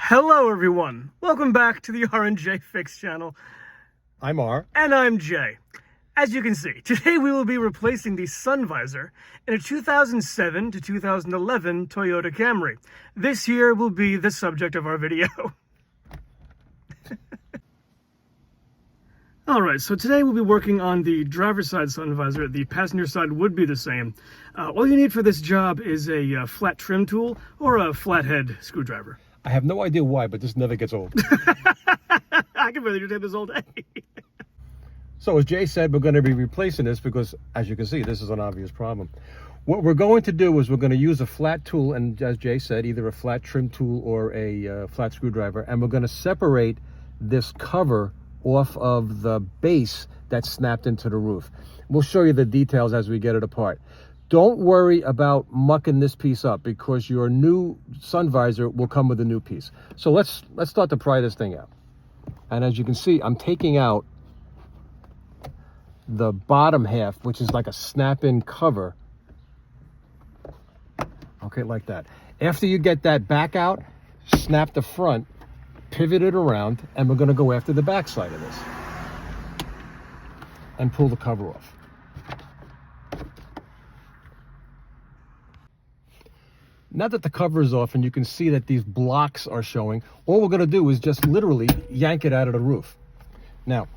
Hello everyone, welcome back to the R&J Fix channel. I'm R. And I'm Jay. As you can see, today we will be replacing the sun visor in a 2007 to 2011 Toyota Camry. This here will be the subject of our video. Alright, so today we'll be working on the driver's side sun visor. The passenger side would be the same. All you need for this job is a flat trim tool or a flathead screwdriver. I have no idea why, but this never gets old. I can really do this all day. So as Jay said, we're going to be replacing this because, as you can see, this is an obvious problem. What we're going to do is we're going to use a flat tool, and as Jay said, either a flat trim tool or a flat screwdriver, and we're going to separate this cover off of the base that's snapped into the roof. We'll show you the details as we get it apart. Don't worry about mucking this piece up because your new sun visor will come with a new piece. So let's start to pry this thing out. And as you can see, I'm taking out the bottom half, which is like a snap-in cover. Okay, like that. After you get that back out, snap the front, pivot it around, and we're going to go after the back side of this and pull the cover off. Now that the cover is off and you can see that these blocks are showing, all we're going to do is just literally yank it out of the roof. Now,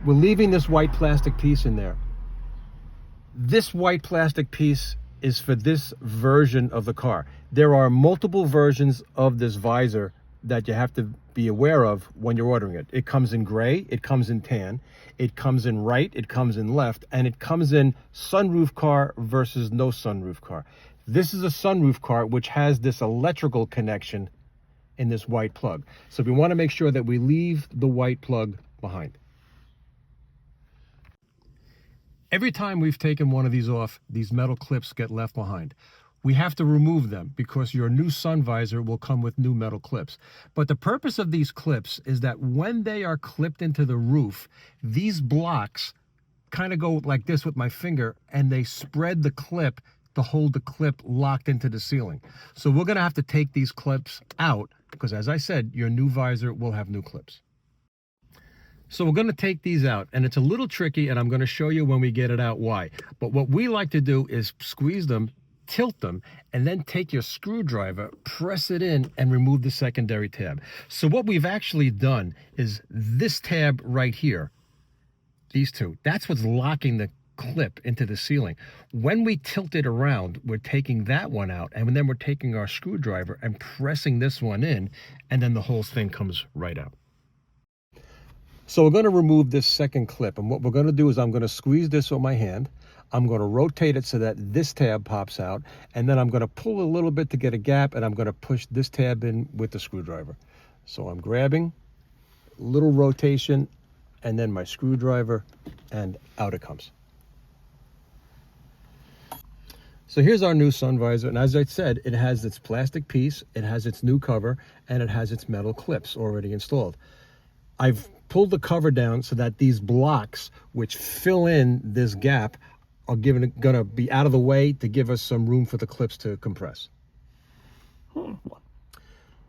we're leaving this white plastic piece in there. This white plastic piece is for this version of the car. There are multiple versions of this visor that you have to be aware of when you're ordering it. It comes in gray, it comes in tan, it comes in right, it comes in left, and it comes in sunroof car versus no sunroof car. This is a sunroof car which has this electrical connection in this white plug. So we want to make sure that we leave the white plug behind. Every time we've taken one of these off, these metal clips get left behind. We have to remove them because your new sun visor will come with new metal clips. But the purpose of these clips is that when they are clipped into the roof, these blocks kind of go like this with my finger and they spread the clip to hold the clip locked into the ceiling. So we're going to have to take these clips out because, as I said, your new visor will have new clips. So we're going to take these out, and it's a little tricky, and I'm going to show you when we get it out why. But what we like to do is squeeze them, tilt them, and then take your screwdriver, press it in, and remove the secondary tab. So what we've actually done is this tab right here, these two, that's what's locking the clip into the ceiling. When we tilt it around, we're taking that one out, and then we're taking our screwdriver and pressing this one in, and then the whole thing comes right out. So we're going to remove this second clip, and what we're going to do is I'm going to squeeze this with my hand. I'm going to rotate it so that this tab pops out, and then I'm going to pull a little bit to get a gap, and I'm going to push this tab in with the screwdriver. So I'm grabbing, little rotation, and then my screwdriver, and out it comes. So here's our new sun visor, and as I said, it has its plastic piece, it has its new cover, and it has its metal clips already installed. I've pulled the cover down so that these blocks, which fill in this gap, are going to be out of the way to give us some room for the clips to compress.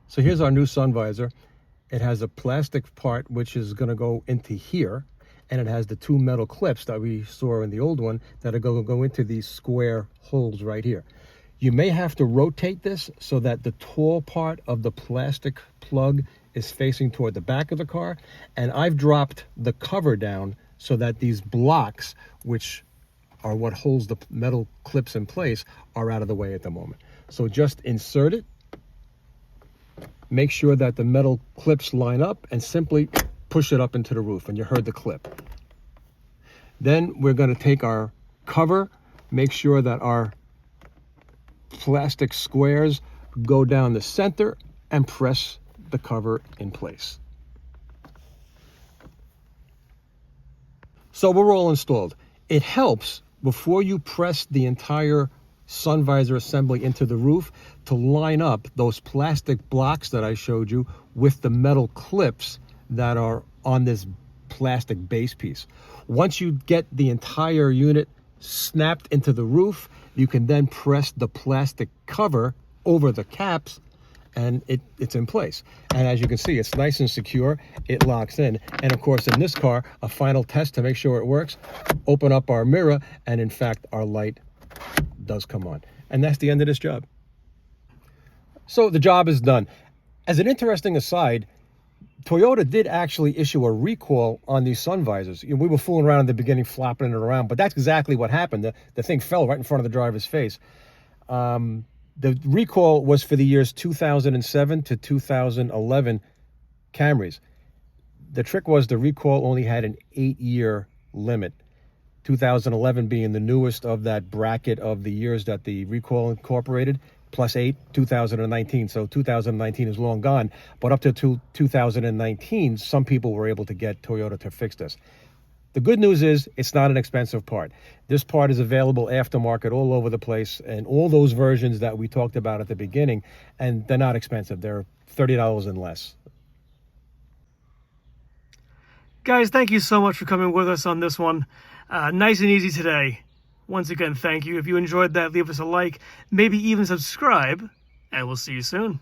So here's our new sun visor. It has a plastic part which is going to go into here, and it has the two metal clips that we saw in the old one that are going to go into these square holes right here. You may have to rotate this so that the tall part of the plastic plug is facing toward the back of the car, and I've dropped the cover down so that these blocks, which are what holds the metal clips in place, are out of the way at the moment. So just insert it, make sure that the metal clips line up, and simply push it up into the roof, and you heard the clip. Then we're going to take our cover, make sure that our plastic squares go down the center, and press the cover in place. So we're all installed. It helps before you press the entire sun visor assembly into the roof to line up those plastic blocks that I showed you with the metal clips that are on this plastic base piece. Once you get the entire unit snapped into the roof, you can then press the plastic cover over the caps and it's in place. And as you can see, it's nice and secure. It locks in. And of course, in this car, a final test to make sure it works, open up our mirror, and in fact, our light does come on. And that's the end of this job. So the job is done. As an interesting aside, Toyota did actually issue a recall on these sun visors. We were fooling around in the beginning, flopping it around, but that's exactly what happened. The thing fell right in front of the driver's face. The recall was for the years 2007 to 2011 Camrys. The trick was the recall only had an 8-year limit. 2011 being the newest of that bracket of the years that the recall incorporated, plus 8, 2019. So 2019 is long gone. But up to 2019, some people were able to get Toyota to fix this. The good news is it's not an expensive part. This part is available aftermarket all over the place, and all those versions that we talked about at the beginning, and they're not expensive. They're $30 and less. Guys, thank you so much for coming with us on this one. Nice and easy today. Once again, thank you. If you enjoyed that, leave us a like, maybe even subscribe, and we'll see you soon.